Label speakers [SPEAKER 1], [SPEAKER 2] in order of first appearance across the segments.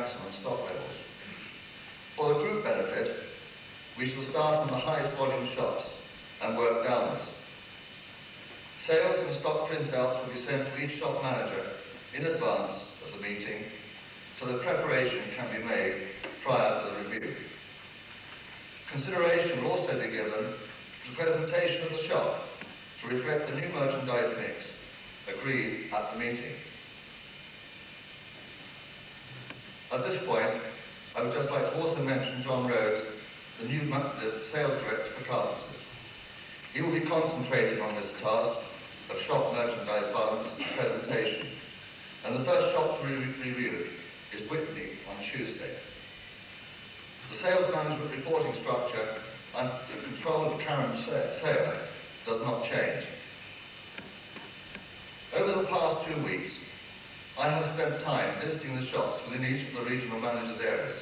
[SPEAKER 1] maximum stock levels. For the group benefit, we shall start from the highest volume shops and work downwards. Sales and stock printouts will be sent to each shop manager in advance of the meeting so that preparation can be made prior to the review. Consideration will also be given to the presentation of the shop to reflect the new merchandise mix agreed at the meeting. At this point, I would just like to also mention John Rhodes, the new sales director for Carpenters. He will be concentrating on this task of shop merchandise balance and presentation, and the first shop to be reviewed is Whitney on Tuesday. The sales management reporting structure and the control of Karen Saylor does not change. Over the past 2 weeks, I have spent time visiting the shops within each of the regional managers' areas.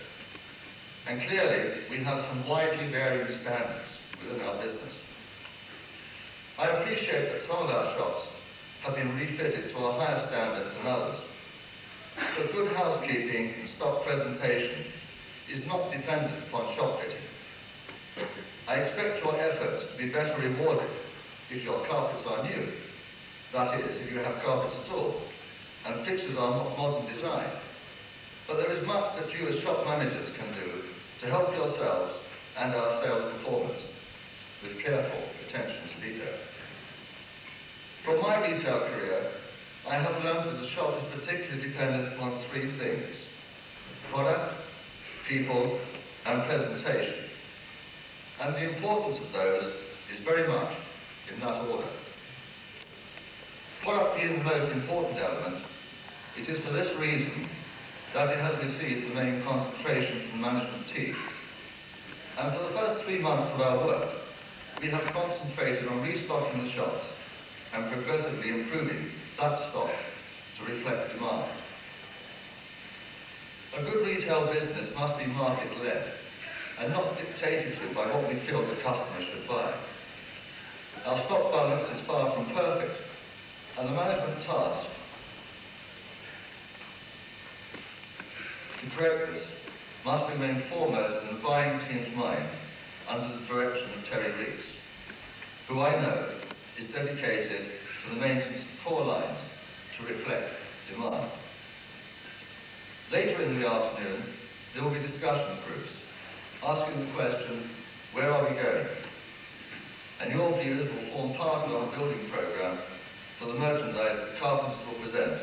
[SPEAKER 1] And clearly, we have some widely varying standards within our business. I appreciate that some of our shops have been refitted to a higher standard than others. But good housekeeping and stock presentation is not dependent upon shop fitting. I expect your efforts to be better rewarded if your carpets are new. That is, if you have carpets at all, and fixtures are not modern design. But there is much that you as shop managers can do to help yourselves and our sales performance with careful attention to detail. From my retail career, I have learned that the shop is particularly dependent upon 3 things: product, people, and presentation. And the importance of those is very much in that order. Product being the most important element, it is for this reason that it has received the main concentration from the management team. And for the first 3 months of our work, we have concentrated on restocking the shops and progressively improving that stock to reflect demand. A good retail business must be market-led and not dictated to by what we feel the customer should buy. Our stock balance is far from perfect, and the management task to correct this must remain foremost in the buying team's mind under the direction of Terry Rees, who I know is dedicated to the maintenance of core lines to reflect demand. Later in the afternoon, there will be discussion groups asking the question, where are we going? And your views will form part of our building programme for the merchandise that Carpenters will present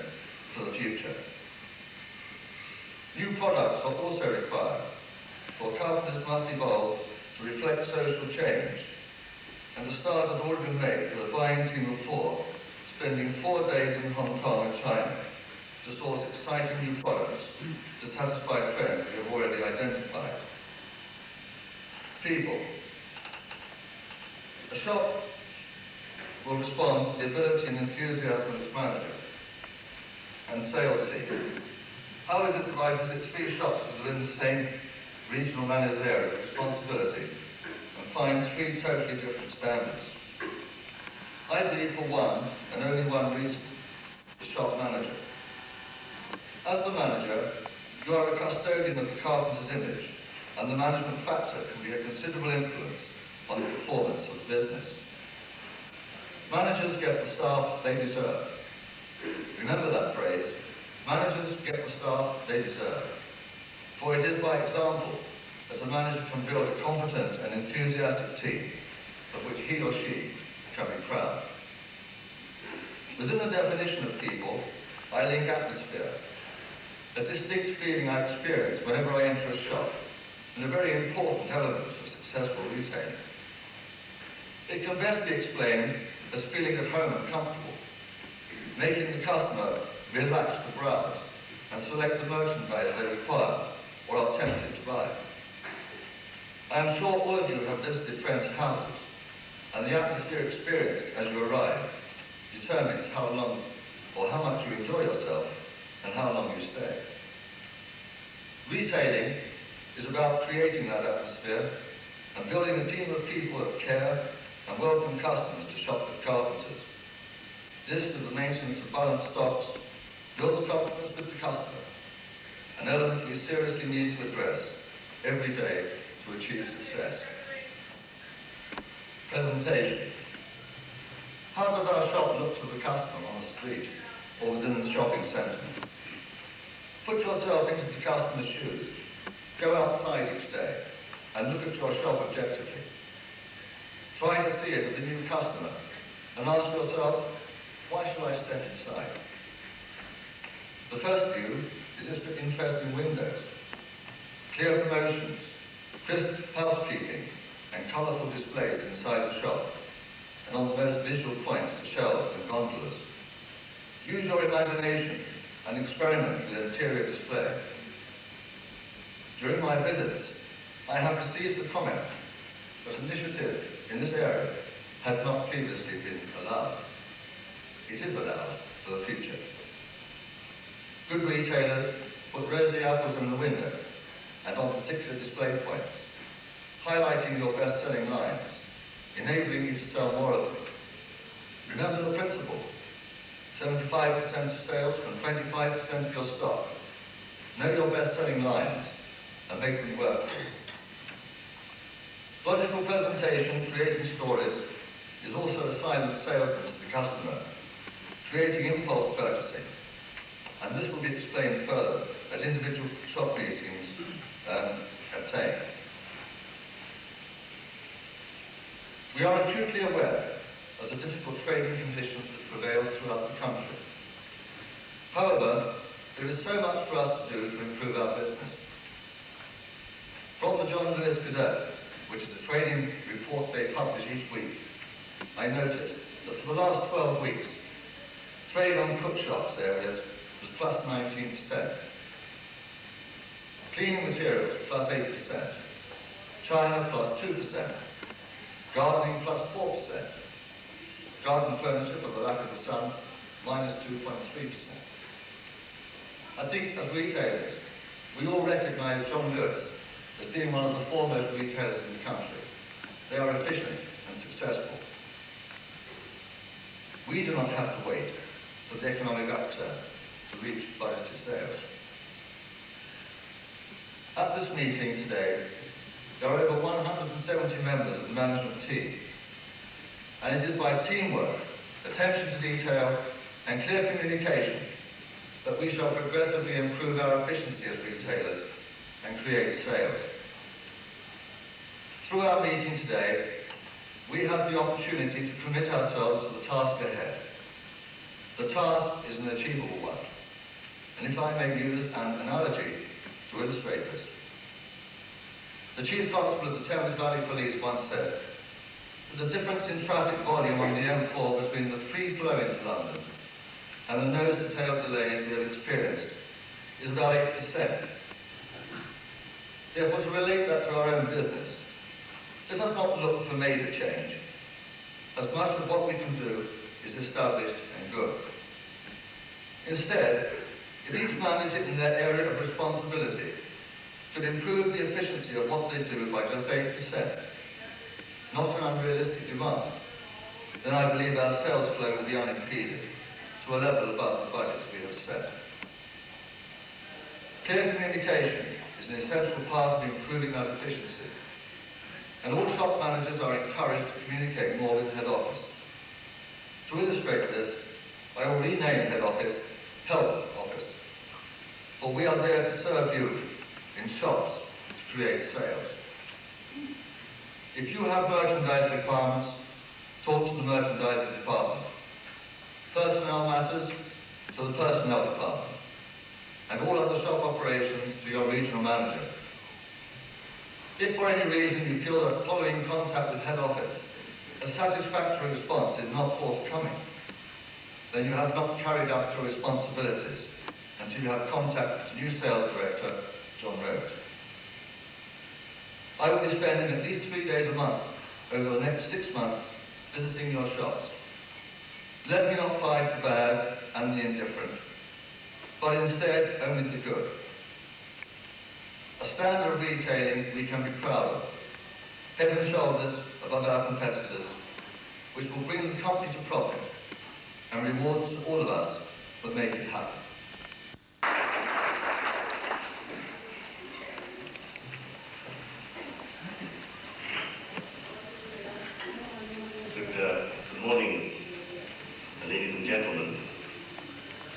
[SPEAKER 1] for the future. New products are also required, for Carpenters must evolve to reflect social change, and the start has already been made with a buying team of 4, spending 4 days in Hong Kong and China to source exciting new products to satisfy trends we have already identified. People. A shop will respond to the ability and enthusiasm of its manager and sales team. How is it that I visit 3 shops within the same regional manager's area of responsibility and find 3 totally different standards? I believe for one, and only one reason, the shop manager. As the manager, you are a custodian of the Carpenter's image, and the management factor can be a considerable influence on the performance of the business. Managers get the staff they deserve. Remember that phrase. Managers get the staff they deserve. For it is by example that a manager can build a competent and enthusiastic team of which he or she can be proud. Within the definition of people, I link atmosphere, a distinct feeling I experience whenever I enter a shop, and a very important element of successful retailing. It can best be explained as feeling at home and comfortable, making the customer relax to browse and select the merchandise they require or are tempted to buy. I am sure all of you have visited friends' houses, and the atmosphere experienced as you arrive determines how long or how much you enjoy yourself and how long you stay. Retailing is about creating that atmosphere and building a team of people that care and welcome customers to shop with Carpenters. This, with the maintenance of balanced stocks, builds confidence with the customer an element we seriously need to address every day to achieve success. Presentation. How does our shop look to the customer on the street or within the shopping centre? Put yourself into the customer's shoes. Go outside each day and look at your shop objectively. Try to see it as a new customer and ask yourself, why should I step inside? The first view is just interesting windows, clear promotions, crisp housekeeping and colourful displays inside the shop and on the most visual points to shelves and gondolas. Use your imagination and experiment with interior display. During my visits, I have received the comment that initiative in this area had not previously been allowed. It is allowed for the future. Good retailers put rosy apples in the window and on particular display points, highlighting your best-selling lines, enabling you to sell more of them. Remember the principle, 75% of sales from 25% of your stock. Know your best-selling lines and make them work for you. Logical presentation, creating stories, is also a silent salesman to the customer, creating impulse purchasing. And this will be explained further as individual shop meetings obtain. We are acutely aware of the difficult trading conditions that prevail throughout the country. However, there is so much for us to do to improve our business. From the John Lewis Gazette, which is a trading report they publish each week, I noticed that for the last 12 weeks, trade on cook shops areas was plus 19%. Cleaning materials plus 8%. China plus 2%. Gardening plus 4%. Garden furniture, for the lack of the sun, minus 2.3%. I think as retailers, we all recognise John Lewis as being one of the foremost retailers in the country. They are efficient and successful. We do not have to wait for the economic upturn to reach budgeted sales. At this meeting today, there are over 170 members of the management team, and it is by teamwork, attention to detail, and clear communication that we shall progressively improve our efficiency as retailers and create sales. Through our meeting today, we have the opportunity to commit ourselves to the task ahead. The task is an achievable one, and if I may use an analogy to illustrate this. The Chief Constable of the Thames Valley Police once said that the difference in traffic volume on the M4 between the free flow into London and the nose-to-tail delays we have experienced is about 8%. Therefore, to relate that to our own business, let us not look for major change. As much of what we can do is established and good. Instead, if each manager in their area of responsibility could improve the efficiency of what they do by just 8%, not an unrealistic demand, then I believe our sales flow will be unimpeded to a level above the budgets we have set. Clear communication is an essential part of improving that efficiency, and all shop managers are encouraged to communicate more with head office. To illustrate this, I will rename head office Help Office, for we are there to serve you in shops to create sales. If you have merchandise requirements, talk to the merchandising department. Personnel matters to the personnel department, and all other shop operations to your regional manager. If for any reason you feel that following contact with head office, a satisfactory response is not forthcoming, then you have not carried out your responsibilities until you have contacted the new sales director, John Rhodes. I will be spending at least 3 days a month over the next 6 months visiting your shops. Let me not find the bad and the indifferent, but instead only the good. A standard of retailing we can be proud of, head and shoulders above our competitors, which will bring the company to profit and rewards all of us for making it happen.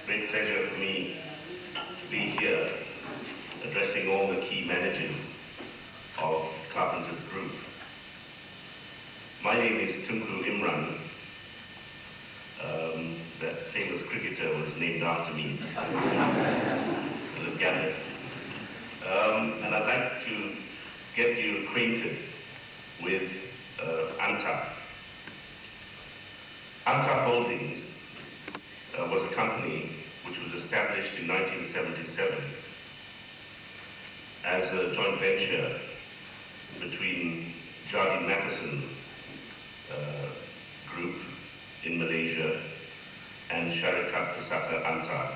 [SPEAKER 2] great pleasure for me to be here addressing all the key managers of Carpenters Group. My name is Tunku Imran. That famous cricketer was named after me, Gambit. And I'd like to get you acquainted with ANTA. ANTA Holdings was a company which was established in 1977 as a joint venture between Jardine Matheson Group in Malaysia and Syarikat Pusaka ANTA,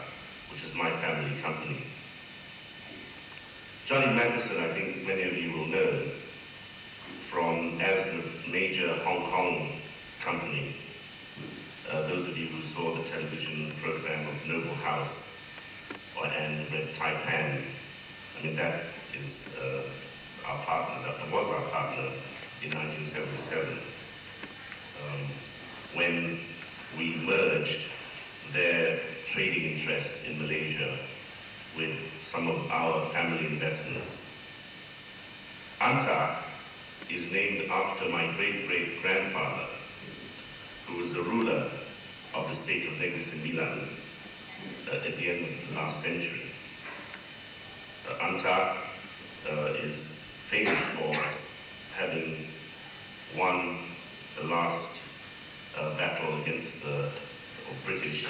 [SPEAKER 2] which is my family company. Jardine Matheson, I think many of you will know, as the major Hong Kong company. Those of you who saw the television program of Noble House and Red Taipan, I mean, that is our partner, that was our partner in 1977, when we merged their trading interests in Malaysia with some of our family investments. ANTA is named after my great-great-grandfather, who was the ruler of the state of Negri Sembilan at the end of the last century. ANTA is famous for having won the last battle against the British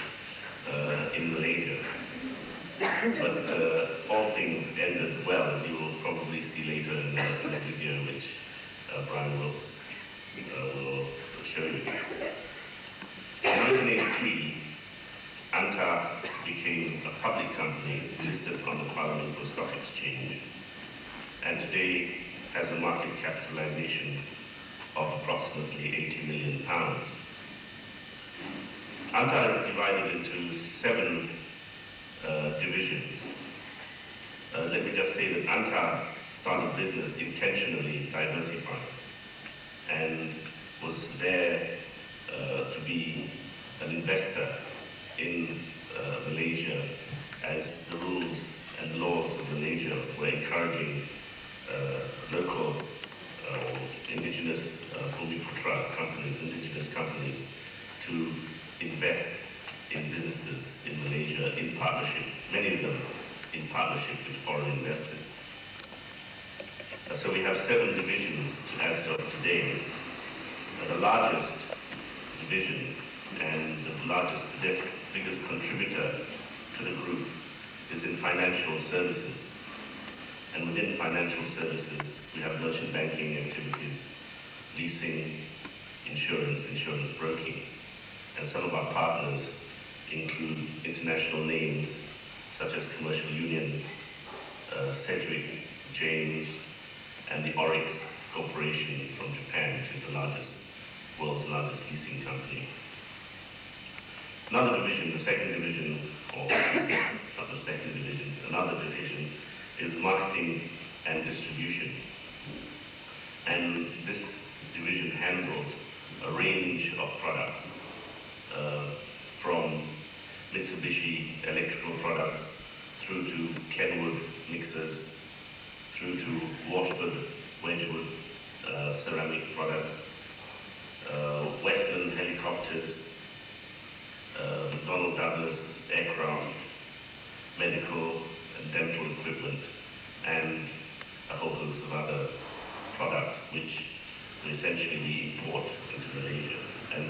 [SPEAKER 2] in Malaysia. But all things ended well, as you will probably see later in the video which Brian Wilkes will show you. In 1983, ANTA became a public company listed on the Kuala Lumpur Stock Exchange, and today has a market capitalization of approximately £80 million. ANTA is divided into 7 divisions. Let me just say that ANTA started business intentionally diversified and was there to be an investor in Malaysia, as the rules and laws of Malaysia were encouraging local indigenous Bumiputra companies, indigenous companies, to invest in businesses in Malaysia in partnership, many of them in partnership with foreign investors. So we have 7 divisions as of today. The largest division and the biggest contributor to the group is in financial services. And within financial services, we have merchant banking activities, leasing, insurance broking. And some of our partners include international names such as Commercial Union, Sedgwick, James, and the Oryx Corporation from Japan, which is the world's largest leasing company. Another division, the second division, or not the second division, another division is marketing and distribution. And this division handles a range of products, from Mitsubishi electrical products through to Kenwood mixers, through to Waterford Wedgwood ceramic products, Western helicopters, McDonnell Douglas aircraft, medical and dental equipment, and a whole host of other products which essentially we import into Malaysia. And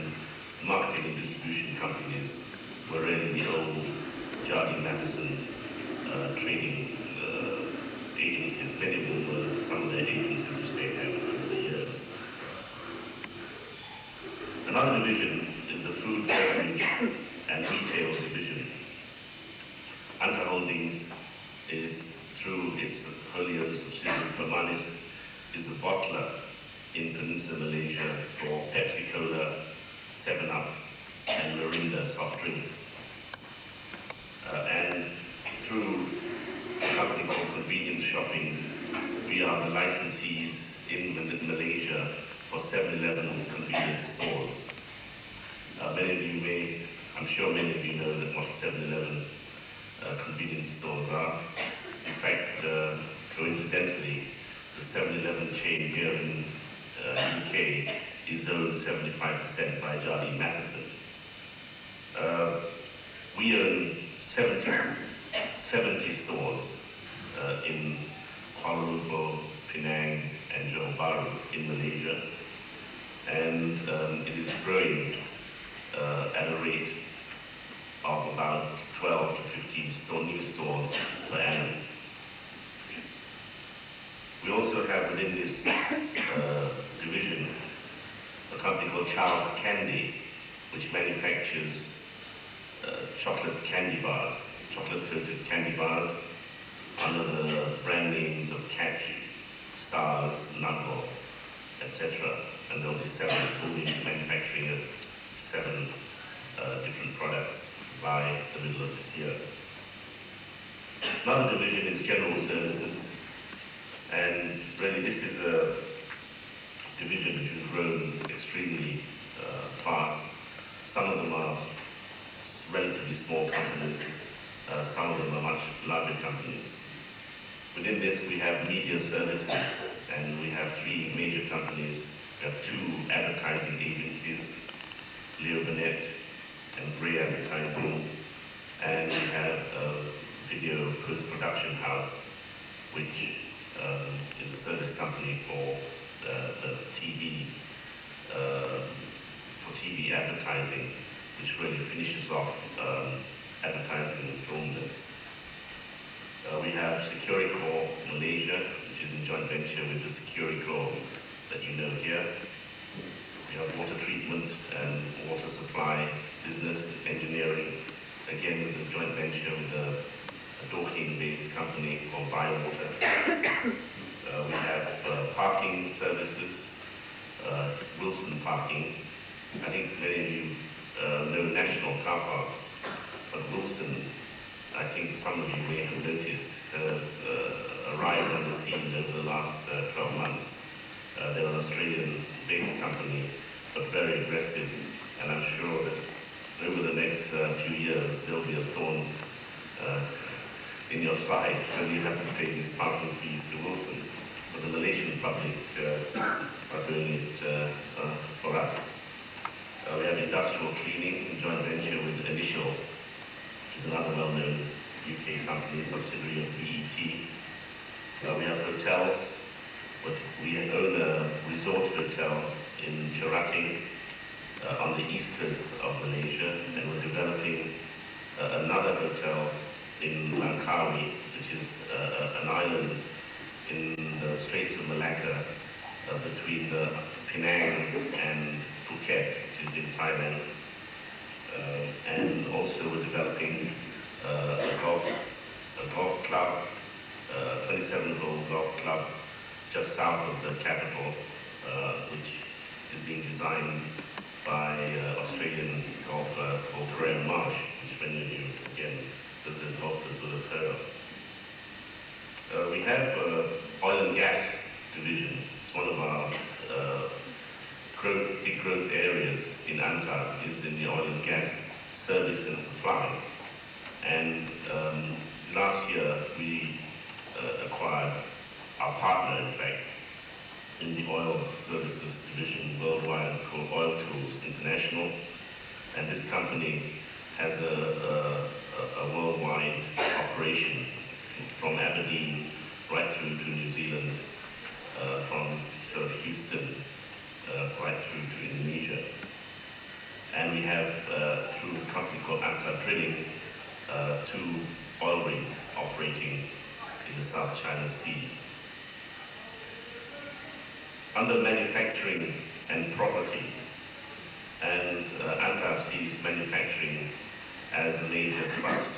[SPEAKER 2] marketing and distribution companies were really the old Jardine Matheson trading agencies. Many of them were some of their agencies which they had over the years. Another division is the food, beverage, and retail division. ANTA Holdings is, through its wholly owned subsidiary Permanis, is a bottler in Peninsular Malaysia for Pepsi Cola, 7-Up, and Mirinda soft drinks. And through a company called Convenience Shopping, we are the licensees in Malaysia for 7-Eleven convenience stores. I'm sure many of you know that what 7-Eleven convenience stores are. In fact, coincidentally, the 7-Eleven chain here in UK is owned 75% by Jardine Matheson. We own 70 stores in Kuala Lumpur, Penang, and Johor Bahru in Malaysia, and it is growing at a rate of about 12 to 15 new stores per annum. We also have within this division a company called Charles Candy, which manufactures chocolate candy bars, chocolate-coated candy bars under the brand names of Catch, Stars, Knuckle, etc. And there'll be we'll be manufacturing 7 different products by the middle of this year. Another division is General Services, and really this is a division which has grown extremely fast. Some of them are relatively small companies, some of them are much larger companies. Within this we have Media Services, and we have 3 major companies. We have 2 advertising agencies, Leo Burnett and Grey Advertising, and we have a video post-production house, which is a service company for the TV, for TV advertising, which really finishes off advertising and film this. We have Securicor Malaysia, which is in joint venture with the Securicor that you know here. We have water treatment and water supply business, engineering, again with a joint venture with a Dorking-based company called Biowater. We have parking services, Wilson Parking. I think many of you know National Car Parks, but Wilson, I think some of you may have noticed, has arrived on the scene over the last 12 months. They're an Australian-based company, but very aggressive, and I'm sure that over the next few years there'll be a thorn in your side when you have to pay these parking fees to Wilson. But the Malaysian public are doing it for us. We have industrial cleaning in joint venture with Initial, which is another well-known UK company, subsidiary of BET. We have hotels, but we own a resort hotel in Cherating on the east coast of Malaysia, and we're developing another hotel in Langkawi, which is an island in the Straits of Malacca between Penang and Phuket, which is in Thailand. And also we're developing a golf club, 27-hole golf club just south of the capital, which is being designed by Australian golfer called Graham Marsh, which many of you, again, visited golfers would have heard of. We have oil and gas division. It's one of our big growth areas in Antar, is in the oil and gas service and supply. And last year we acquired our partner, in fact, in the oil services division worldwide called Oil Tools International. And this company has a worldwide operation from Aberdeen right through to New Zealand, from sort of Houston right through to Indonesia. And we have, through a company called Antar Drilling, 2 oil rigs operating in the South China Sea. Under manufacturing and property, and Antar sees manufacturing as a major thrust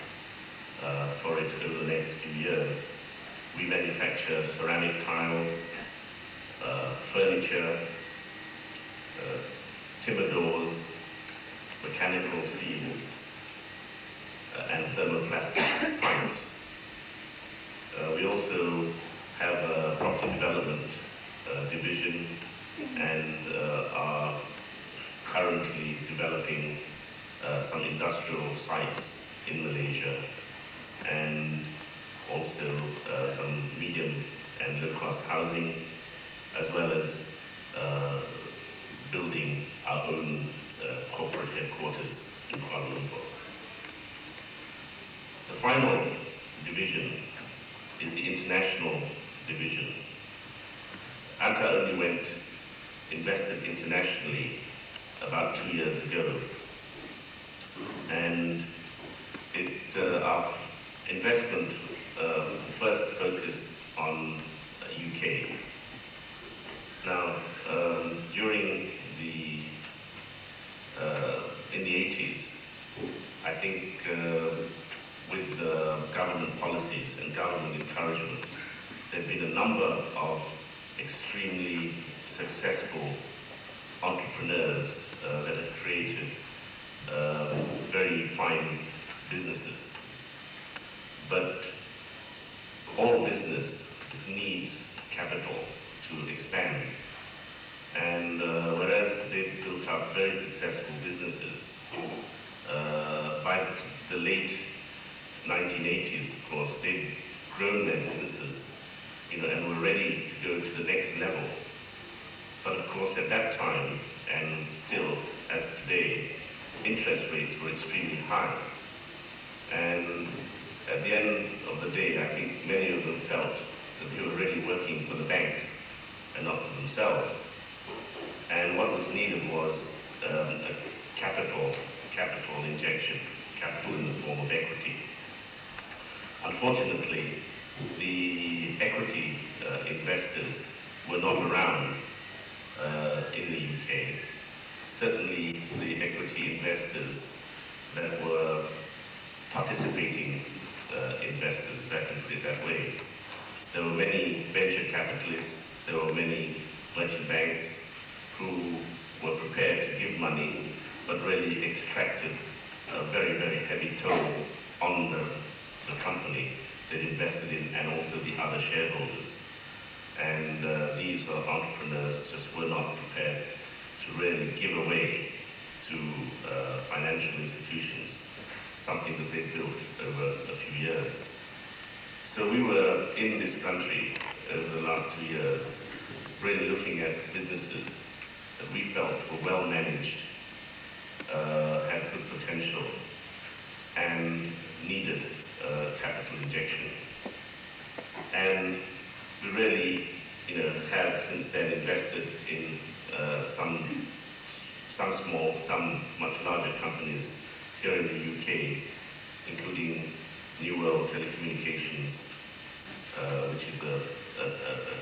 [SPEAKER 2] for it over the next few years. We manufacture ceramic tiles, furniture, timber doors, mechanical seals, and thermoplastic pipes. We also have a property development division, and are currently developing some industrial sites in Malaysia, and also some medium and low-cost housing, as well as building our own corporate headquarters in Kuala Lumpur. The final division is the international division. Anta only invested internationally about 2 years ago, and our investment first focused on UK. Now, during in the 80s, I think with government policies and government encouragement, there have been a number of extremely successful entrepreneurs that have created very fine businesses. But all business needs capital to expand. And whereas they've built up very successful businesses, by the late 1980s, of course, they'd grown their businesses, and were ready to go to the next level. But of course, at that time, and still as today, interest rates were extremely high. And at the end of the day, I think many of them felt that they were really working for the banks and not for themselves. And what was needed was a capital injection, capital in the form of equity. Unfortunately, the equity investors were not around in the UK. Certainly, the equity investors that were participating investors, if I can put it that way. There were many venture capitalists, there were many merchant banks who were prepared to give money, but really extracted a very, very heavy toll on the company that invested in, and also the other shareholders. And these entrepreneurs just were not prepared to really give away to financial institutions something that they built over a few years. So we were in this country over the last 2 years, really looking at businesses that we felt were well managed, had good potential, and needed capital injection. And we really, have since then invested in some small, some much larger companies here in the UK, including New World Telecommunications, which is a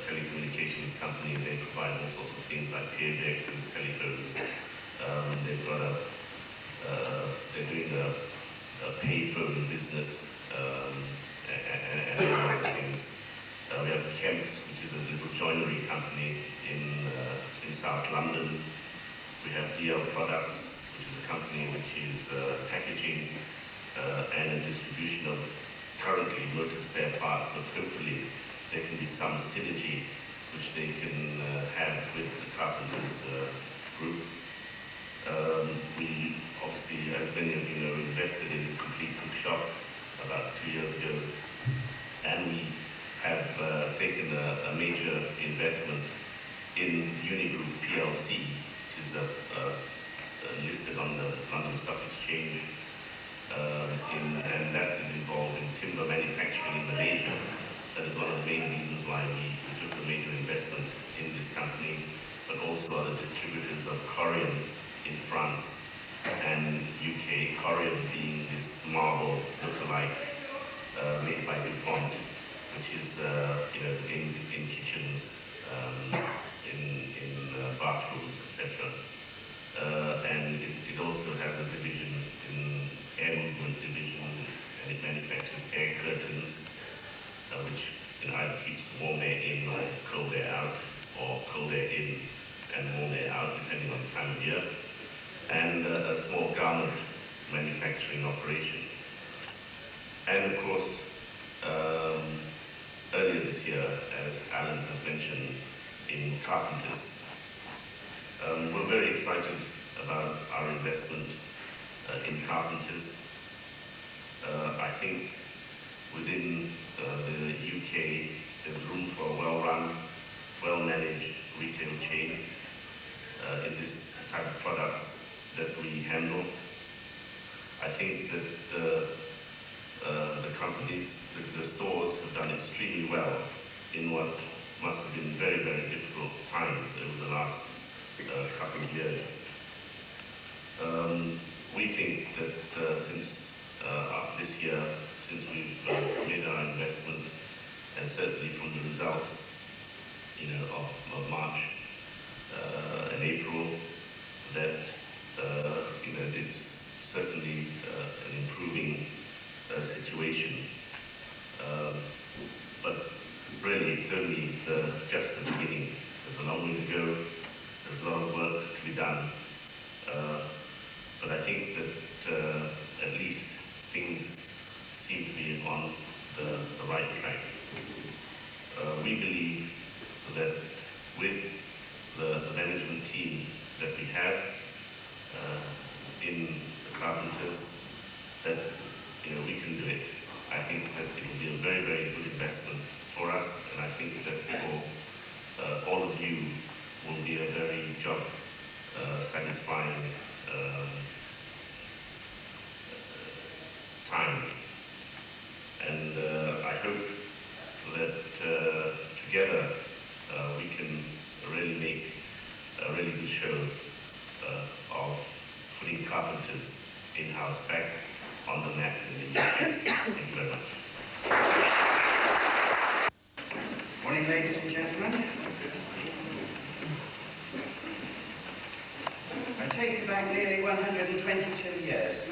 [SPEAKER 2] telecommunications company. They provide all sorts of things like PBXs, telephones. They've got they're doing a payphone business and other things. We have Kemp's, which is a little joinery company in South London. We have DL Products, which is a company which is packaging and a distribution of currently motor spare parts, but hopefully there can be some synergy which they can have with the Carpenters group. We obviously, as many of you know, invested in Complete Cook Shop about 2 years ago, and we have taken a major investment in Unigroup PLC, which is listed on the London Stock Exchange, and that is involved in timber manufacturing in Malaysia. That is one of the main reasons why we took a major investment in this company, but also other distributors of Corian in France and UK. Corian being this marble look-alike made by DuPont, which is in kitchens, in bathrooms, etc. And it also has a division in air movement division, and it manufactures air curtains, which either keeps warm air in or cold air out, or cold air in and warm air out, depending on the time of year, and a small garment manufacturing operation. And of course, earlier this year, as Alan has mentioned, in Carpenters. We're very excited about our investment in Carpenters. I think within the UK, there's room for a well-run, well-managed retail chain in this type of products that we handle. I think that the companies, the stores have done extremely well in what must have been very, very difficult times over the last couple of years. We think that since this year, since we've made our investment, and certainly from the results, of March and April, that it's certainly an improving situation. But really, it's only just the beginning. There's a long way to go. There's a lot of work to be done. But I think that at least things seem to be on the right track. We believe that with the management team that we have in the Carpenters, that we can do it. I think that it will be a very, very good investment for us, and I think that for all of you will be a very job satisfying time. And I hope that together we can really make a really good show of putting Carpenters in-house back on the map in the UK. Thank you very much.
[SPEAKER 3] Morning, ladies and gentlemen. I take you back nearly 122 years.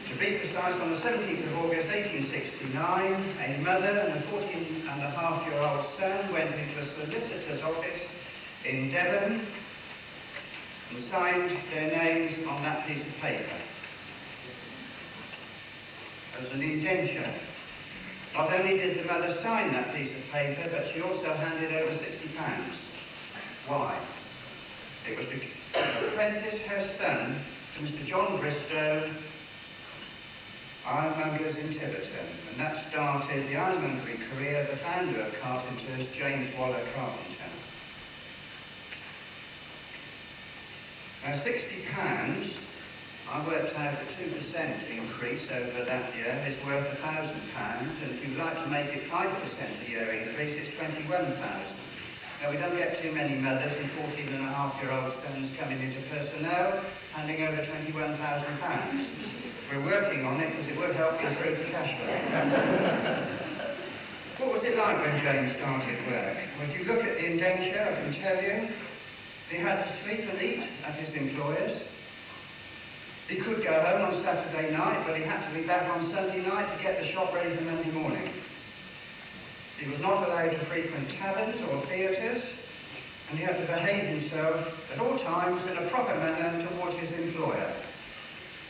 [SPEAKER 3] To be precise, on the 17th of August 1869, a mother and a 14-and-a-half-year-old son went into a solicitor's office in Devon and signed their names on that piece of paper. It was an indenture. Not only did the mother sign that piece of paper, but she also handed over £60. Why? It was to apprentice her son to Mr. John Bristow, ironmongers in Tiverton, and that started the ironmongery career of the founder of Carpenters, James Waller Carpenter. Now, £60, I worked out a 2% increase over that year is worth £1,000, and if you'd like to make it 5% a year increase, it's £21,000. Now, we don't get too many mothers and 14-and-a-half-year-old sons coming into personnel handing over £21,000. We're working on it because it would help improve the cash flow. What was it like when James started work? Well, if you look at the indenture, I can tell you, he had to sleep and eat at his employer's. He could go home on Saturday night, but he had to be back on Sunday night to get the shop ready for Monday morning. He was not allowed to frequent taverns or theatres, and he had to behave himself at all times in a proper manner towards his employer.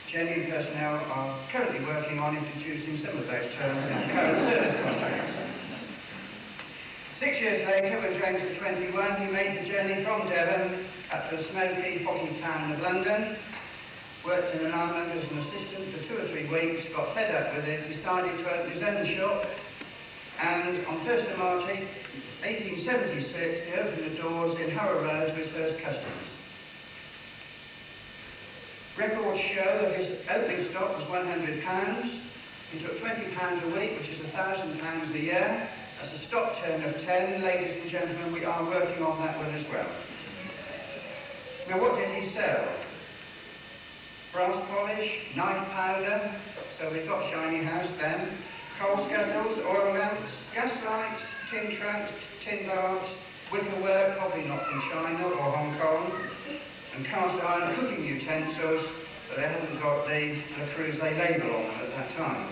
[SPEAKER 3] Jenny and personnel are currently working on introducing some of those terms into current service contracts. 6 years later, when James was 21, he made the journey from Devon up to the smoky, foggy town of London, worked in an ironmonger as an assistant for 2 or 3 weeks, got fed up with it, decided to open his own shop, and on 1st of March 1876, he opened the doors in Harrow Road to his first customers. Records show that his opening stock was £100. He took £20 a week, which is £1,000 a year. That's a stock turn of 10. Ladies and gentlemen, we are working on that one as well. Now, what did he sell? Brass polish, knife powder, so we've got shiny house then, coal scuttles, oil lamps, gas lights, tin trunks, tin baths, wicker work, probably not from China or Hong Kong, and cast iron cooking utensils, but they hadn't got the Le Creuset label on them at that time.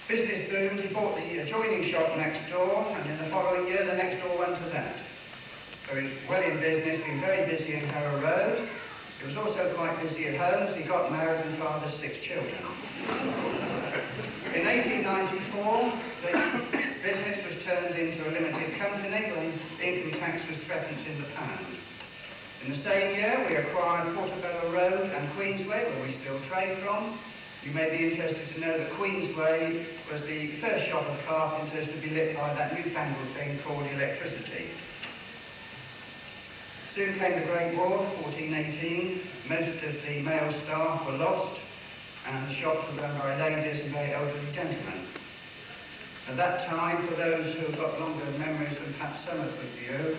[SPEAKER 3] Business boomed. He bought the adjoining shop next door, and in the following year, the next door one to that. So he was well in business, been very busy in Harrow Road. He was also quite busy at home, as he got married and fathered 6 children. In 1894, the business was turned into a limited company when income tax was £3 in the pound. In In the same year, we acquired Portobello Road and Queensway, where we still trade from. You may be interested to know that Queensway was the first shop of Carpenters to be lit by that newfangled thing called electricity. Soon came the Great War, 1418. Most of the male staff were lost, and the shops were run by ladies and very elderly gentlemen. At that time, for those who have got longer memories than perhaps some of you,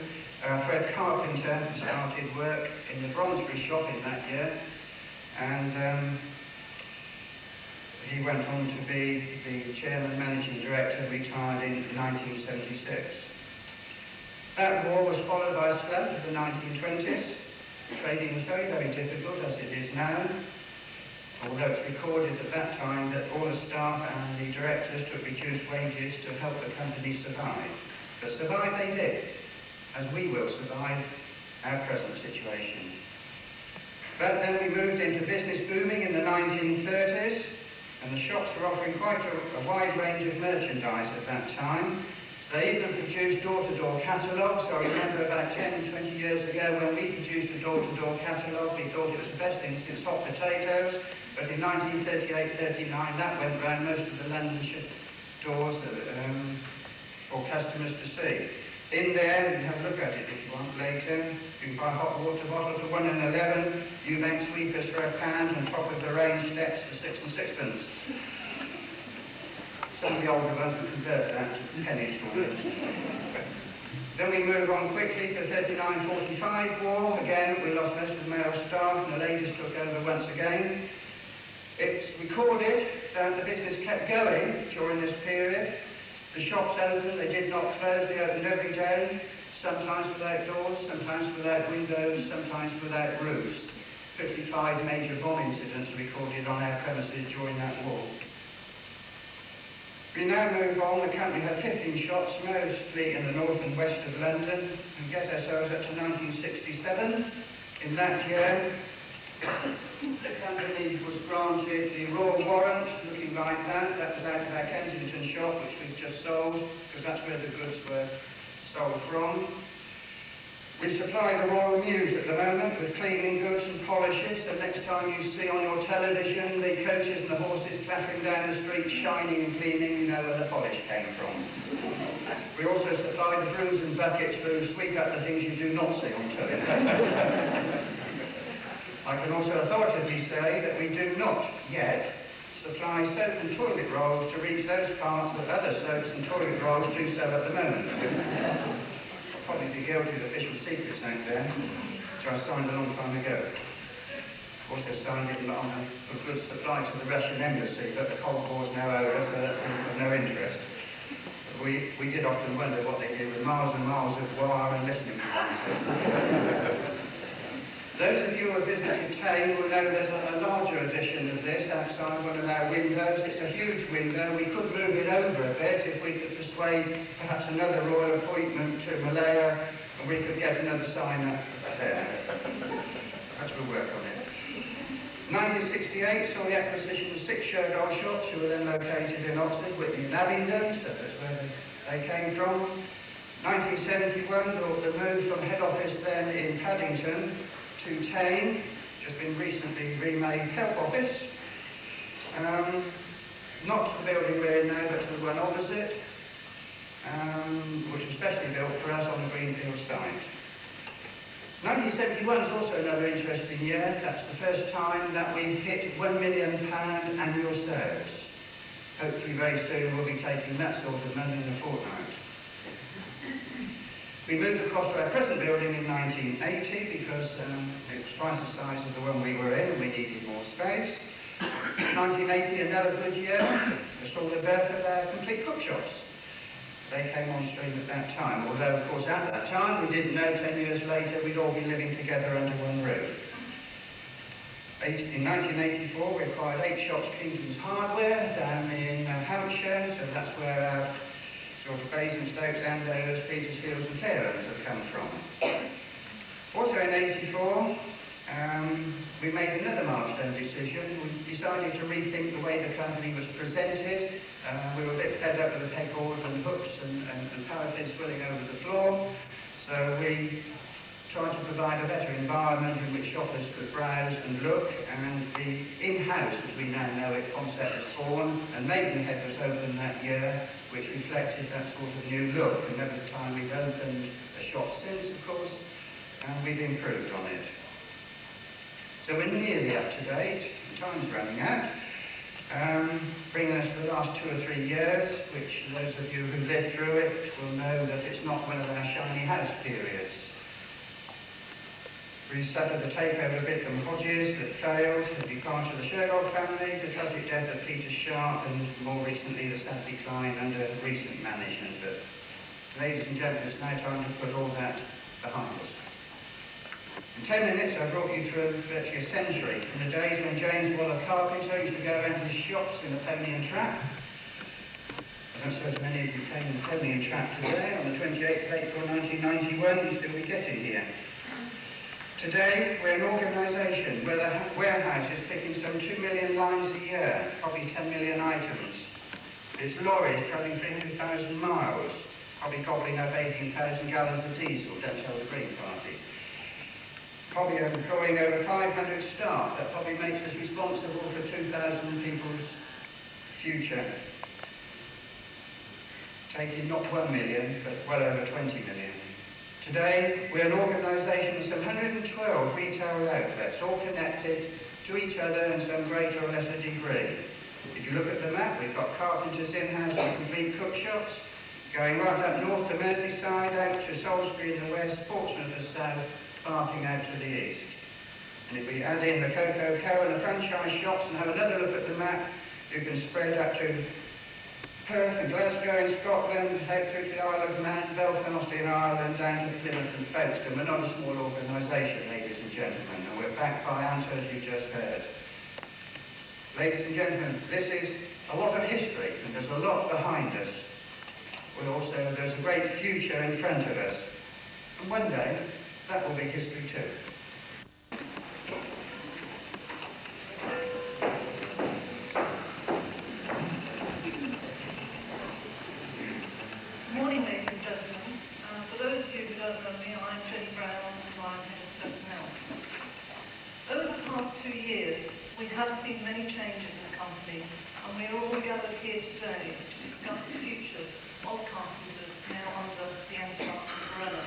[SPEAKER 3] Fred Carpenter started work in the Bronsbury shop in that year, and he went on to be the chairman managing director, retired in 1976. That war was followed by a slump of the 1920s. Trading was very, very difficult, as it is now, although it's recorded at that time that all the staff and the directors took reduced wages to help the company survive. But survive they did, as we will survive our present situation. But then we moved into business booming in the 1930s, and the shops were offering quite a wide range of merchandise at that time. They even produced door-to-door catalogues. I remember about 10, 20 years ago when we produced a door-to-door catalogue, we thought it was the best thing since hot potatoes. But in 1938-39, that went round most of the London doors for customers to see. In there, you can have a look at it if you want later. You can buy a hot water bottle for 1 and 11, Eubank sweepers for £1, and top of the range steps for 6 and 6pence. Some of the older ones will convert that to pennies for you. Then we move on quickly to the 39-45 war. Again, we lost most of the male staff and the ladies took over once again. It's recorded that the business kept going during this period. The shops opened, they did not close, they opened every day, sometimes without doors, sometimes without windows, sometimes without roofs. 55 major bomb incidents recorded on our premises during that war. We now move on. The company had 15 shops, mostly in the north and west of London, and get ourselves up to 1967. In that year, the company was granted the Royal Warrant, looking like that. That was out of our Kensington shop, which we've just sold, because that's where the goods were sold from. We supply the Royal Mews at the moment with cleaning goods and polishes, so next time you see on your television the coaches and the horses clattering down the street, shining and cleaning, you know where the polish came from. We also supply the brooms and buckets to sweep up the things you do not see on television. I can also authoritatively say that we do not yet supply soap and toilet rolls to reach those parts that other soaps and toilet rolls do so at the moment. I'll probably be guilty of Official Secrets Act there, which I signed a long time ago. Also signed it on a goods supply to the Russian embassy, but the Cold War's now over, so that's of no interest. We did often wonder what they did with miles and miles of wire and listening devices. Those of you who have visited Tame will know there's a larger edition of this outside one of our windows. It's a huge window. We could move it over a bit if we could persuade perhaps another royal appointment to Malaya, and we could get another sign up there. Perhaps we'll work on it. 1968 saw the acquisition of 6 Shergold shops, who were then located in Oxford, Whitney and Abingdon, so that's where they came from. 1971 brought the move from head office then in Paddington to Tame, just been recently remade Help Office. Not to the building we're in now, but to the one opposite, which was specially built for us on the Greenfield site. 1971 is also another interesting year. That's the first time that we've hit £1 million annual sales. Hopefully very soon we'll be taking that sort of money in a fortnight. We moved across to our present building in 1980 because it was twice the size of the one we were in and we needed more space. 1980, another good year. We saw the birth of our complete cookshops. They came on stream at that time, although of course at that time we didn't know 10 years later we'd all be living together under one roof. In 1984 we acquired 8 shops, Kington's Hardware, down in Hampshire, so that's where our sort of Basingstokes, Andover's, Petersfields and Fairlands have come from. Also in 84, we made another milestone decision. We decided to rethink the way the company was presented. We were a bit fed up with the pegboard and hooks and paraffin swilling over the floor. So we try to provide a better environment in which shoppers could browse and look, and the in-house, as we now know it, concept was born, and Maidenhead was opened that year, which reflected that sort of new look. And every time we've opened a shop since, of course, and we've improved on it. So we're nearly up to date. Time's running out. Bringing us to the last 2 or 3 years, which those of you who lived through it will know that it's not one of our shiny house periods. We suffered the takeover of Bidcombe Hodges that failed, the departure of the Shergold family, the tragic death of Peter Sharp, and more recently the sad decline under recent management. But, ladies and gentlemen, it's now time to put all that behind us. In 10 minutes, I brought you through virtually a century, in the days when James Waller Carpenter used to go around his shops in a pony and trap. I don't suppose many of you came in a pony and trap today. On the 28th of April 1991, you'll still be getting here. Today, we're an organisation where the warehouse is picking some 2 million lines a year, probably 10 million items. Its lorries travelling 300,000 miles, probably gobbling up 18,000 gallons of diesel, don't tell the Green Party. Probably employing over 500 staff. That probably makes us responsible for 2,000 people's future. Taking not 1 million, but well over 20 million. Today, we're an organisation with some 112 retail outlets, all connected to each other in some greater or lesser degree. If you look at the map, we've got Carpenters in-house and complete cook shops, going right up north to Merseyside, out to Salisbury in the west, Portsmouth in the south, Barking out to the east. And if we add in the Cocoa Co and the franchise shops and have another look at the map, you can spread up to Perth and Glasgow in Scotland, head through to the Isle of Man, Belfast in Ireland, down to Plymouth and Folkestone. We're not a small organisation, ladies and gentlemen, and we're backed by Anta, as you just heard. Ladies and gentlemen, this is a lot of history, and there's a lot behind us. But also, there's a great future in front of us. And one day, that will be history too.
[SPEAKER 4] Good morning, ladies and gentlemen. For those of you who don't know me, I'm Jenny Brown and I'm Head of Personnel. Over the past 2 years, we have seen many changes in the company, and we are all gathered here today to discuss the future of Carpenters now under the umbrella.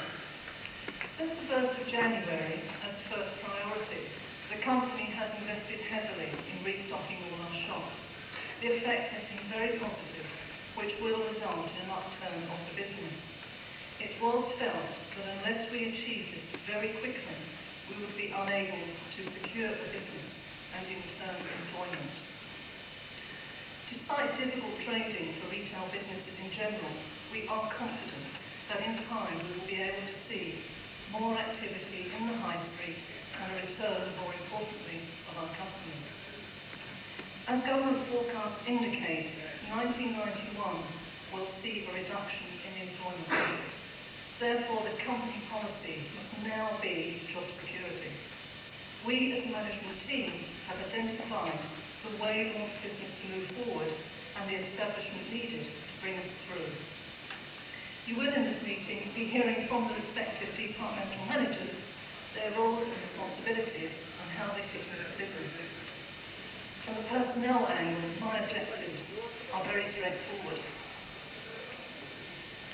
[SPEAKER 4] Since the 1st of January, as the first priority, the company has invested heavily in restocking all our shops. The effect has been very positive, which will result in an upturn of the business. It was felt that unless we achieve this very quickly, we would be unable to secure the business and in turn employment. Despite difficult trading for retail businesses in general, we are confident that in time we will be able to see more activity in the high street and a return, more importantly, of our customers. As government forecasts indicate, 1991 will see a reduction in employment rate. Therefore, the company policy must now be job security. We as a management team have identified the way we want the business to move forward and the establishment needed to bring us through. You will in this meeting be hearing from the respective departmental managers their roles and responsibilities and how they fit into the business. From the personnel angle, my objectives are very straightforward.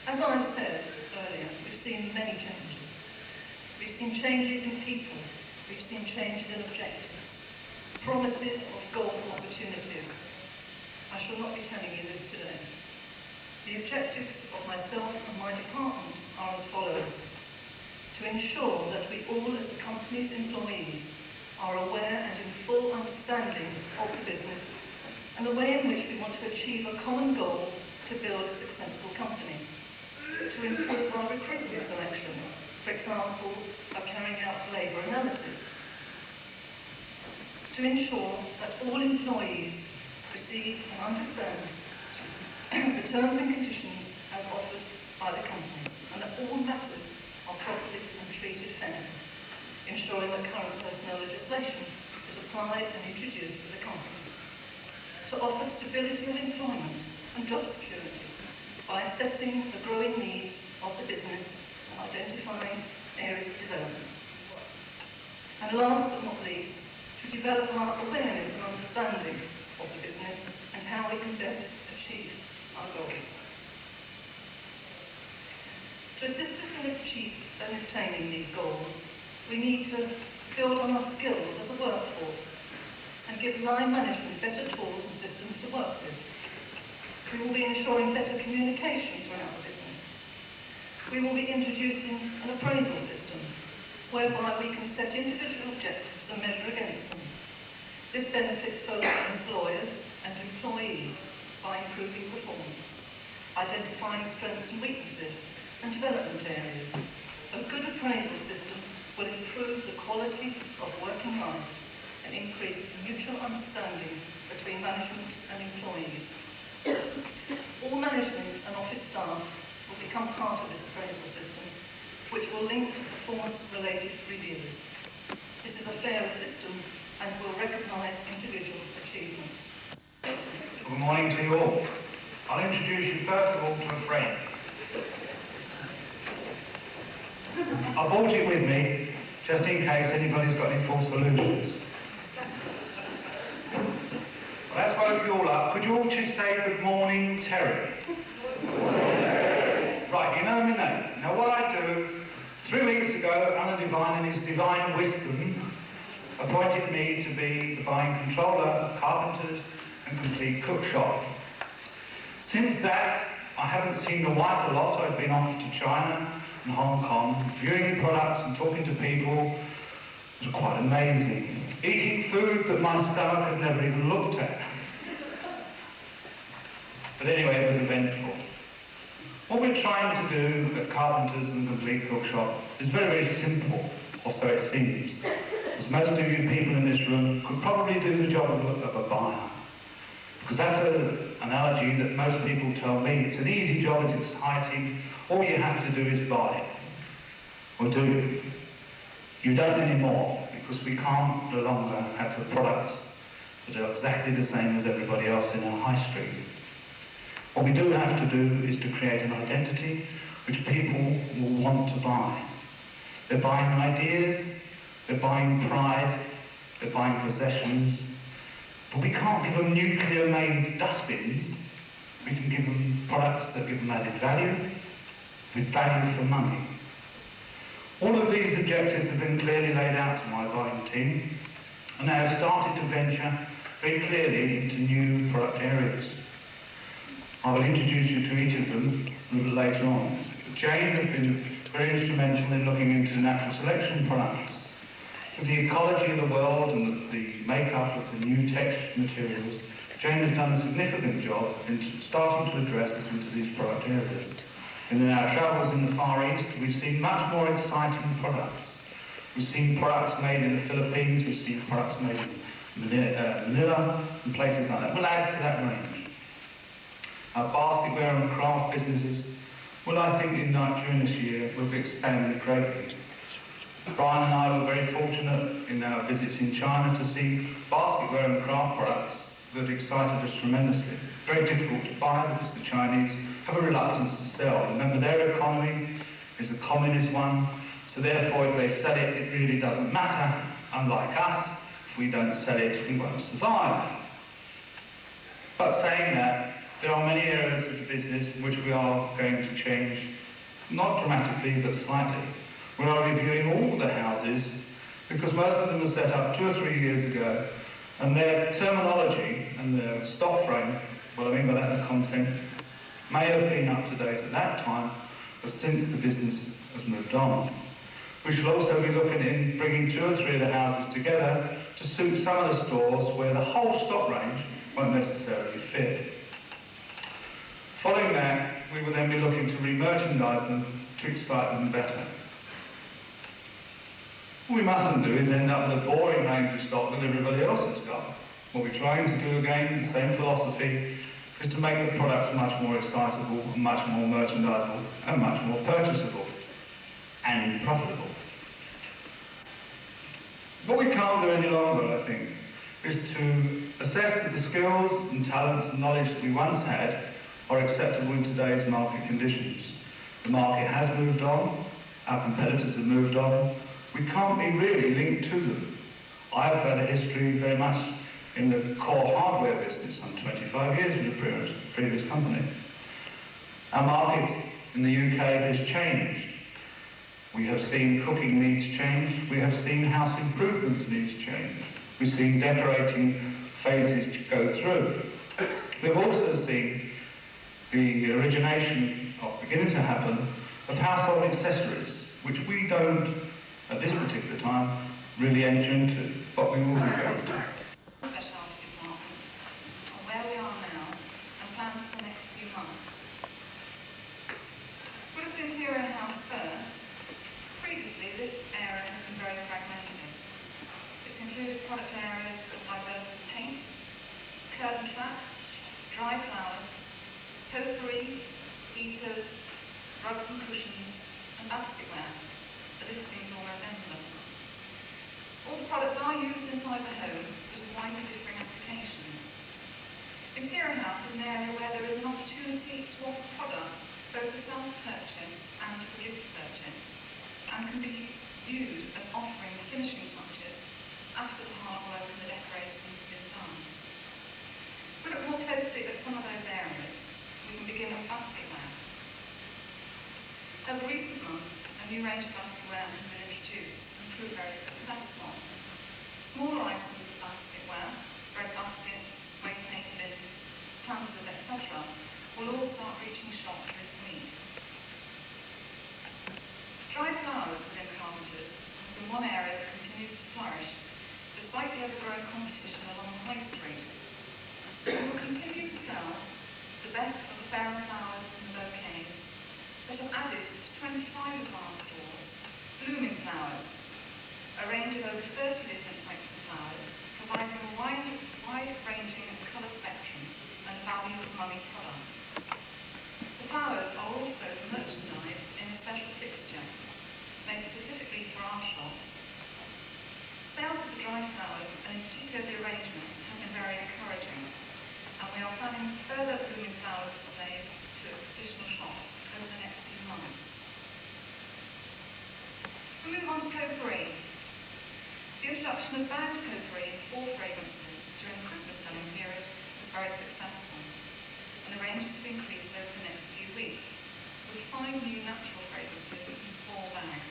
[SPEAKER 4] As I've said earlier, we've seen many changes. We've seen changes in people. We've seen changes in objectives. Promises of golden opportunities. I shall not be telling you this today. The objectives of myself and my department are as follows: to ensure that we all, as the company's employees, are aware and in full understanding of the business and the way in which we want to achieve a common goal to build a successful company. To improve our recruitment selection, for example, by carrying out labour analysis. To ensure that all employees receive and understand the terms and conditions as offered by the company, and that all matters are properly and treated fairly, ensuring that current personnel legislation is applied and introduced to the company. To offer stability of employment and job security by assessing the growing needs of the business and identifying areas of development. And last but not least, to develop our awareness and understanding of the business and how we can best achieve our goals. To assist us in obtaining these goals, we need to build on our skills as a workforce and give line management better tools and systems to work with. We will be ensuring better communication throughout the business. We will be introducing an appraisal system whereby we can set individual objectives and measure against them. This benefits both employers and employees by improving performance, identifying strengths and weaknesses and development areas. A good appraisal system will improve the quality of working life and increase mutual understanding between management and employees. All management and office staff will become part of this appraisal system, which will link to performance-related reviews. This is a fairer system and will recognise individual achievements.
[SPEAKER 5] Good morning to you all. I'll introduce you first of all to a friend. I brought it with me just in case anybody's got any false solutions. Well, that's woke you all up. Could you all just say good morning, Terry? Right, you know my name. Now what I do, 3 weeks ago, Alan Divine in his divine wisdom appointed me to be the buying controller of Carpenters and Complete Cookshop. Since that, I haven't seen the wife a lot. I've been off to China and Hong Kong, viewing products and talking to people. It was quite amazing. Eating food that my stomach has never even looked at. But anyway, it was eventful. What we're trying to do at Carpenters and Complete Cookshop is very, very simple, or so it seems. As most of you people in this room could probably do the job of a buyer. Because that's an analogy that most people tell me. It's an easy job, it's exciting. All you have to do is buy it. Or do you? You don't anymore, because we can't no longer have the products that are exactly the same as everybody else in our high street. What we do have to do is to create an identity which people will want to buy. They're buying ideas, they're buying pride, they're buying possessions, but we can't give them nuclear-made dustbins. We can give them products that give them added value, with value for money. All of these objectives have been clearly laid out to my buying team, and they have started to venture very clearly into new product areas. I will introduce you to each of them a little later on. Jane has been very instrumental in looking into natural selection products. With the ecology of the world and the makeup of the new textured materials, Jane has done a significant job in starting to address us into these product areas. And in our travels in the Far East, we've seen much more exciting products. We've seen products made in the Philippines, we've seen products made in Manila and places like that. We'll add to that range. Our basketware and craft businesses, well, I think during this year will be expanding greatly. Brian and I were very fortunate in our visits in China to see basketware and craft products that excited us tremendously. Very difficult to buy because the Chinese have a reluctance to sell. Remember, their economy is a communist one, so therefore if they sell it, it really doesn't matter. Unlike us, if we don't sell it, we won't survive. But saying that, there are many areas of the business in which we are going to change, not dramatically, but slightly. We are reviewing all the houses, because most of them were set up 2 or 3 years ago, and their terminology and their stock frame, what I mean by that, the content, may have been up to date at that time, but since the business has moved on. We shall also be looking in bringing 2 or 3 of the houses together to suit some of the stores where the whole stock range won't necessarily fit. Following that, we will then be looking to re-merchandise them to excite them better. What we mustn't do is end up with a boring range of stock that everybody else has got. What we're trying to do again, the same philosophy, is to make the products much more excitable, and much more merchandisable, and much more purchasable, and profitable. What we can't do any longer, I think, is to assess that the skills and talents and knowledge that we once had are acceptable in today's market conditions. The market has moved on, our competitors have moved on, we can't be really linked to them. I've had a history very much in the core hardware business. I'm 25 years with the previous company. Our market in the UK has changed. We have seen cooking needs change. We have seen house improvements needs change. We've seen decorating phases to go through. We've also seen the origination of beginning to happen of household accessories, which we don't, at this particular time, really enter into, but we will be going to.
[SPEAKER 6] Specialty departments on where we are now and plans for the next few months. We looked at interior house first. Previously, this area has been very fragmented. It's included product areas as diverse as paint, curtain trap, dry flowers, potpourri, heaters, rugs and cushions, and basketware. The list seems almost endless. All the products are used inside the home, but with widely differing applications. Interior house is an area where there is an opportunity to offer product both for self-purchase and for gift purchase, and can be viewed as offering the finishing touches after the hard work and the decorating has been done. We look more closely at some of those areas. We can begin with basketware. Over recent months, a new range of basketware has been introduced and proved very successful. Smaller items of basketware, bread baskets, waste paper bins, planters, etc., will all start reaching shops this week. Dried flowers within Carpenters has been one area that continues to flourish, despite the ever-growing competition along the High Street. We will continue to sell the best of the fair flowers and the bouquets, but have added to 25 of our stores blooming flowers, a range of over 30 different types of flowers, providing a wide-ranging colour spectrum and value for money product. The flowers are also merchandised in a special fixture, made specifically for our shops. Sales of the dried flowers, and in particular the arrangements, have been very encouraging, and we are planning further blooming flowers displays to additional shops over the next few months. We move on to potpourri. The introduction of bagged potpourri in 4 fragrances during the Christmas selling period was very successful, and the range is to be increased over the next few weeks, with 5 new natural fragrances, all bagged.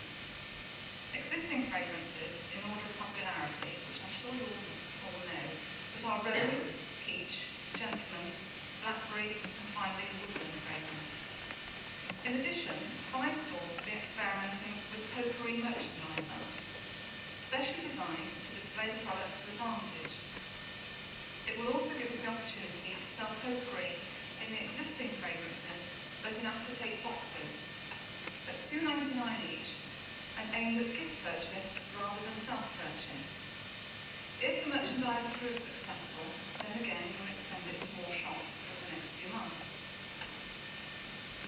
[SPEAKER 6] Existing fragrances, in order of popularity, which I'm sure you all know, but are rose, peach, gentleman's, blackberry, and finally the woodland fragrance. In addition, 5 stores will be experimenting with potpourri merchandiser, specially designed to display the product to advantage. It will also give us the opportunity to sell potpourri in the existing fragrances, but in acetate boxes, at £2.99 each, and aimed at gift purchase rather than self-purchase. If the merchandiser proves successful, then again we'll extend it to more shops over the next few months.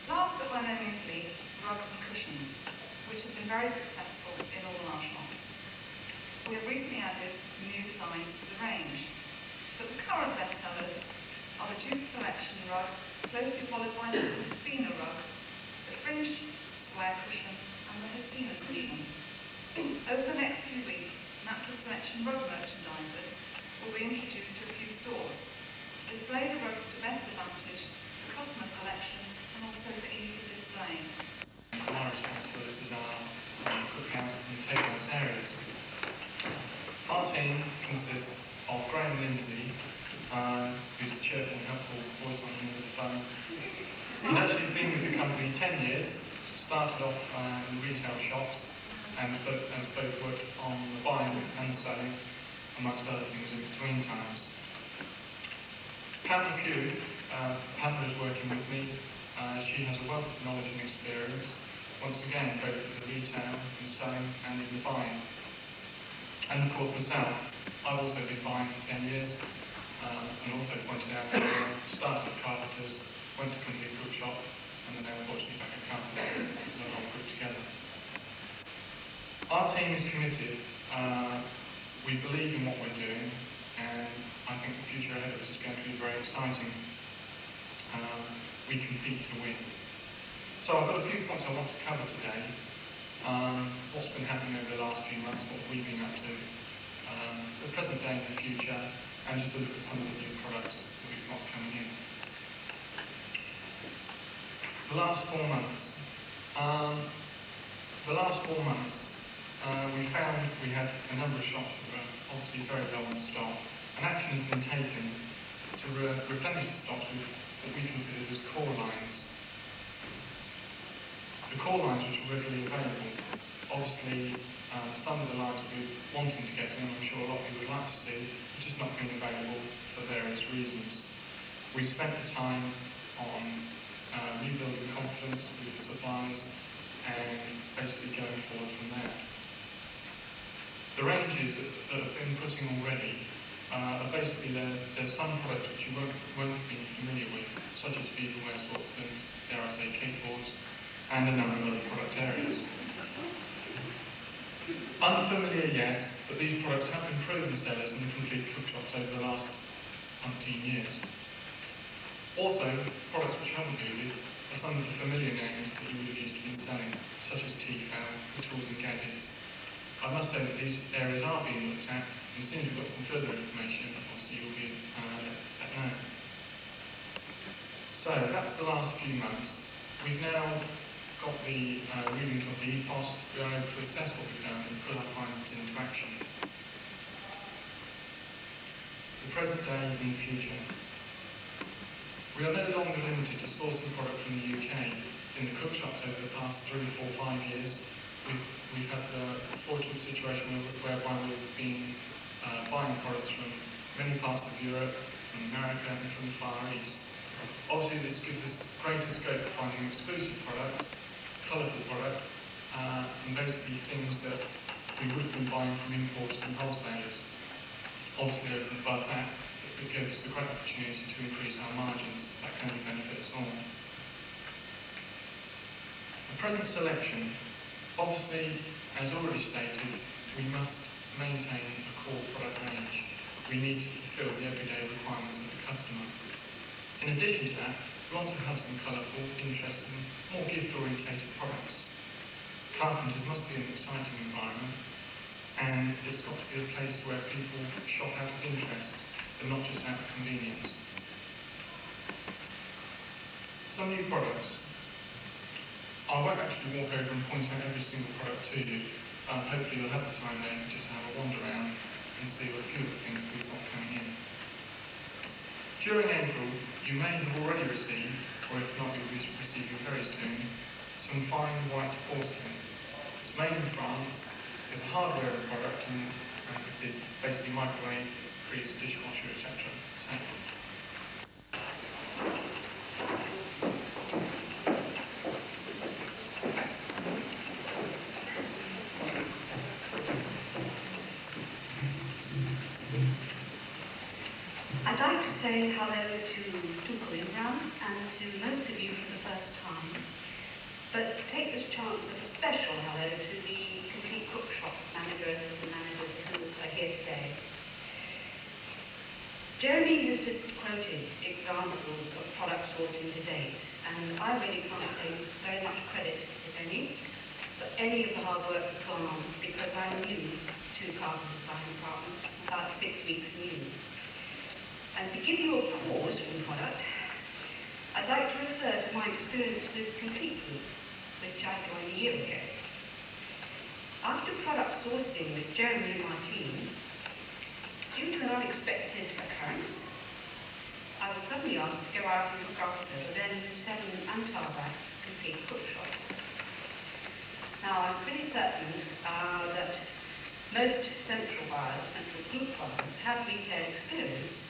[SPEAKER 6] Last but by no means least, rugs and cushions, which have been very successful in all our shops. We have recently added some new designs to the range, but the current bestsellers are the Jute Selection rug, closely followed by the Hestina rugs, the fringe square cushion, and the Hestina cushion. Over the next few weeks, Natural Selection rug merchandisers will be introduced to a few stores to display the rugs to best advantage for customer selection and also for ease of display.
[SPEAKER 7] My responsibilities are cookhouse and takehouse areas. Our team consists of Graham Lindsay, who's a cheerful and helpful voice on the end of the phone. He's actually been with the company 10 years, started off in retail shops, and has both worked on the buying and selling, amongst other things in between times. Pam Pugh, Pamela is working with me. She has a wealth of knowledge and experience, once again, both in the retail, in selling, and in the buying. And of course myself, I've also been buying for 10 years, and also pointed out that I started at Carpenters, went to Complete Cookshop, and then unfortunately back at Carpenters, so I'll put together. Our team is committed. We believe in what we're doing, and I think the future ahead of us is going to be very exciting. We compete to win. So I've got a few points I want to cover today. what's been happening over the last few months, what we've been up to, the present day and the future, and just to look at some of the new products that we've got coming in. The last 4 months. We found we had a number of shops that were obviously very low on stock, and action has been taken to replenish the stocks with what we considered as core lines. The core lines which were readily available. Obviously, some of the lines that we were wanting to get in, and I'm sure a lot of you would like to see, are just not being available for various reasons. We spent the time on rebuilding confidence with the suppliers and basically going forward from there. The ranges that have been put in already are basically there's some products which you won't have been familiar with, such as beaverware, saucepans, dare I say cakeboards, and a number of other product areas. Unfamiliar, yes, but these products have been proven sellers in the complete cookshops over the last umpteen years. Also, products which haven't moved are some of the familiar names that you would have used to be selling, such as Tefal, the tools and gadgets. I must say that these areas are being looked at, and as soon as we've got some further information, obviously you'll be let know. So that's the last few months. We've now got the readings of the EPOS. We are able to assess what we've done and put our findings into action. The present day and the future. We are no longer limited to sourcing product from the UK. In the cookshops over the past 3, 4, 5 years, we've had the fortunate situation whereby we've been buying products from many parts of Europe, from America and from the Far East. Obviously this gives us greater scope for finding exclusive product, colourful product, and basically things that we would have been buying from importers and wholesalers. Obviously over and above that, it gives us a great opportunity to increase our margins. That can only benefit us all. The present selection. Obviously, as already stated, we must maintain a core product range. We need to fulfil the everyday requirements of the customer. In addition to that, we want to have some colourful, interesting, more gift-orientated products. Carpenters must be an exciting environment, and it's got to be a place where people shop out of interest and not just out of convenience. Some new products. I won't actually walk over and point out every single product to you. Hopefully you'll have the time later just to have a wander around and see what a few of the things we've got coming in. During April, you may have already received, or if not, you'll be receiving very soon, some fine white porcelain. It's made in France, it's a hardware product, and is basically microwave, freezer, dishwasher, etc.
[SPEAKER 8] I'd like to say hello to Tunku and to most of you for the first time, but take this chance of a special hello to the complete cookshop managers and managers who are here today. Jeremy has just quoted examples of product sourcing to date, and I really can't say very much credit, if any, for any of the hard work that's gone on, because I'm new to Carpenters buying department, about 6 weeks new. And to give you a pause from product, I'd like to refer to my experience with Complete Group, which I joined a year ago. After product sourcing with Jeremy and my team, due to an unexpected occurrence, I was suddenly asked to go out and look after the then 7 Antar complete cookshops. Now, I'm pretty certain that most central buyers, central group buyers, have retail experience,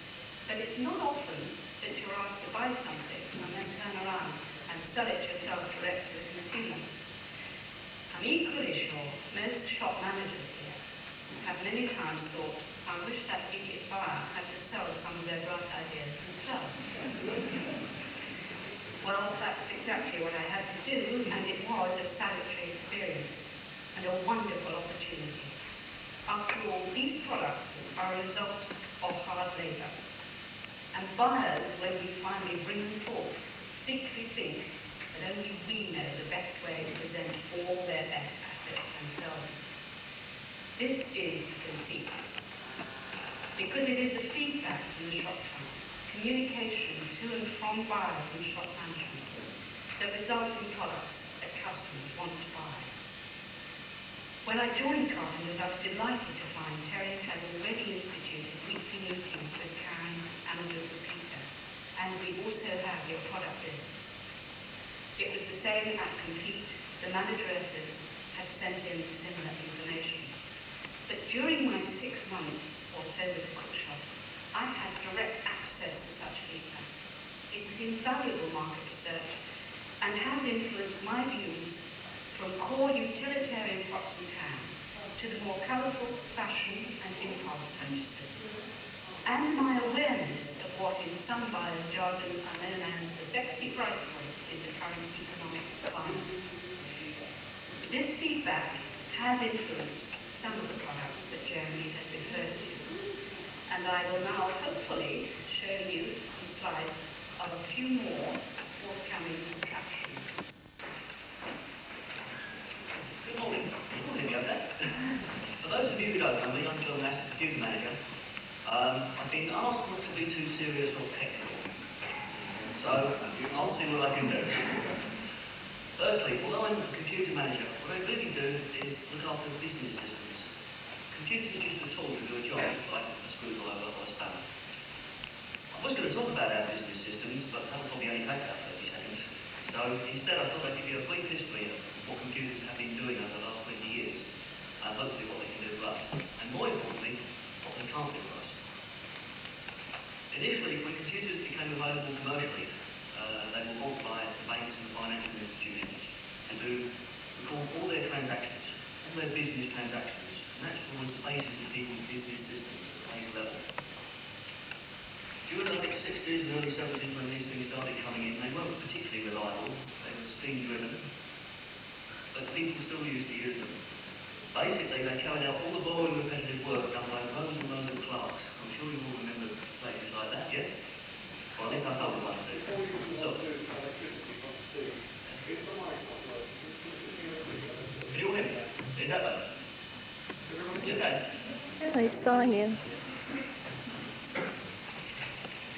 [SPEAKER 8] but it's not often that you're asked to buy something and then turn around and sell it yourself direct to the consumer. I'm equally sure most shop managers here have many times thought, I wish that idiot buyer had to sell some of their bright ideas themselves. Well, that's exactly what I had to do, and it was a salutary experience and a wonderful opportunity. After all, these products are a result of hard labour. And buyers, when we finally bring them forth, secretly think that only we know the best way to present all their best assets. of. This is a conceit, because it is the feedback from the shop front, communication to and from buyers and shop management, that results in products that customers want to buy. When I joined Carpenters, I was delighted to find Terry had already instituted weekly meetings with Karen and with Peter, and we also have your product lists. It was the same at Complete. The manageresses had sent in similar information. But during my 6 months or so with the cook shops, I had direct access to such feedback. It was invaluable market research and has influenced my views from core utilitarian pots and pans to the more colourful fashion and impulse purchases, and my awareness of what in some buyers' jargon are known as the sexy price points in the current economic climate. This feedback has influenced some of the products that Jeremy has referred to, and I will now hopefully show you some slides of a few more forthcoming attractions.
[SPEAKER 9] Good morning. Good morning, okay. For those of you who don't know me, I'm John Nass, computer manager. I've been asked not to be too serious or technical, so I'll see what I can do. Firstly, although I'm a computer manager, what I really do is look after business systems. Computers is just a tool to do a job, like a screwdriver or a spanner. I was going to talk about our business systems, but that would probably only take about 30 seconds. So instead, I thought I'd give you a brief history of what computers have been doing over the last 20 years, and hopefully what they can do for us, and more importantly, what they can't do for us. Initially, when computers became available commercially, they were bought by banks and financial institutions to record all their transactions, all their business transactions, and that was the basis of people's business systems at the base level. During the late 60s and early 70s, when these things started coming in, they weren't particularly reliable. They were steam-driven, but people still used to use them. Basically, they carried out all the boring, repetitive work done by rows and rows of clerks. I'm sure you all remember places like that, yes? Well, at least I saw the ones do. So, can you all hear me? Is that better? You okay?
[SPEAKER 10] So it's fine, yeah.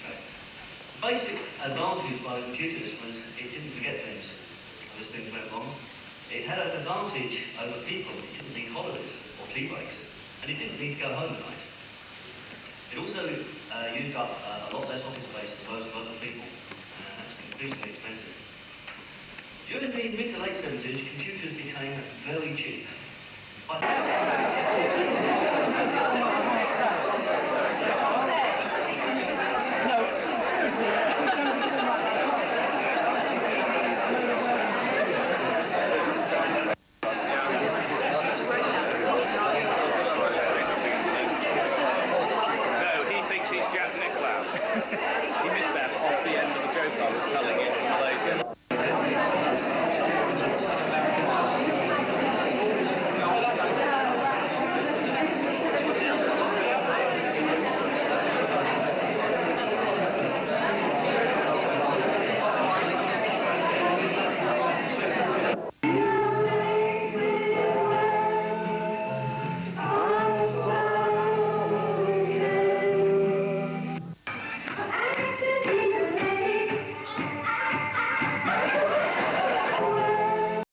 [SPEAKER 9] The basic advantage by the computers was it didn't forget things as things went wrong. It had an advantage over people. It didn't need holidays or tea breaks, and it didn't need to go home at night. It also used up a lot less office space than most other people, and that's increasingly expensive. During the mid to late 70s, computers became very cheap. By